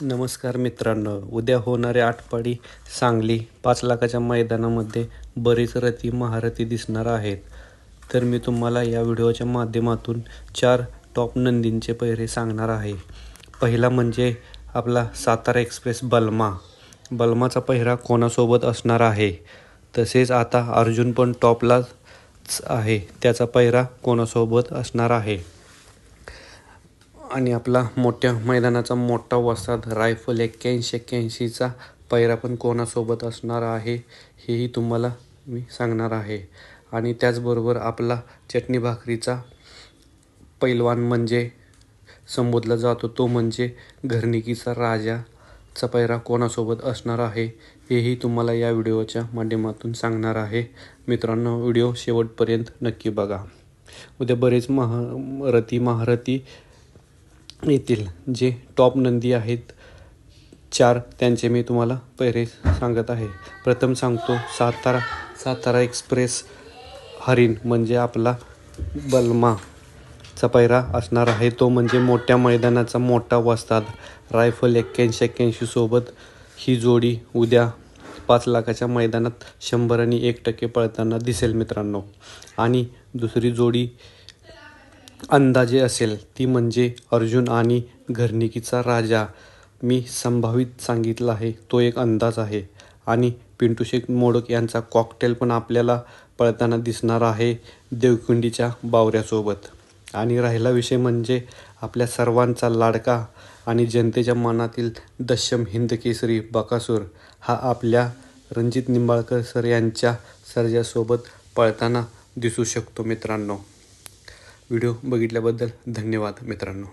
नमस्कार मित्रांनो, उद्या होणाऱ्या आटपाडी सांगली 5 लाखाच्या मैदानामध्ये बरीच महारथी दिसणार आहेत. तर मी तुम्हाला या व्हिडिओच्या माध्यमातून 4 टॉप नंदींचे पहिरे सांगणार आहे. पहिला म्हणजे आपला सातारा एक्सप्रेस बलमाचा पहिरा कोणासोबत असणार आहे. तसेच आता अर्जुन पण टॉपलाच आहे, त्याचा पहिरा कोणासोबत असणार आहे. आणि आपला मोठ्या मैदानाचा मोठा वस्ताद रायफल 81-81चा पहिरा पण कोणासोबत असणार आहे हेही तुम्हाला मी सांगणार आहे. आणि त्याचबरोबर आपला चटणी भाकरीचा पैलवान म्हणजे संबोधला जातो तो म्हणजे घरणिकीचा राजाचा पहिरा कोणासोबत असणार आहे हेही तुम्हाला या व्हिडिओच्या माध्यमातून सांगणार आहे. मित्रांनो, व्हिडिओ शेवटपर्यंत नक्की बघा. उद्या बरेच महारथी येतील. जे टॉप नंदी आहेत 4 त्यांचे मी तुम्हाला पहिरे सांगत आहे. प्रथम सांगतो सातारा एक्सप्रेस हरिण म्हणजे आपला बलमाचा पहिरा असणार आहे. तो म्हणजे मोठ्या मैदानाचा मोठा वस्ताद रायफल 81-81 सोबत ही जोडी उद्या 5 लाखाच्या मैदानात 100 आणि 1% पळताना दिसेल मित्रांनो. आणि दुसरी जोडी अंदाजे असेल ती म्हणजे अर्जुन आणि घरणिकीचा राजा. मी संभावित सांगितलं आहे, तो एक अंदाज आहे. आणि पिंटू शेठ मोडक यांचा कॉकटेल पण आपल्याला पळताना दिसणार आहे देवखिंडीच्या बावऱ्यासोबत. आणि राहिला विषय म्हणजे आपल्या सर्वांचा लाडका आणि जनतेच्या मनातील दशम हिंदकेसरी बकासूर हा आपल्या रणजित निंबाळकर सर यांच्या सर्जासोबत पळताना दिसू शकतो मित्रांनो. व्हिडिओ बघितल्याबद्दल धन्यवाद मित्रांनो.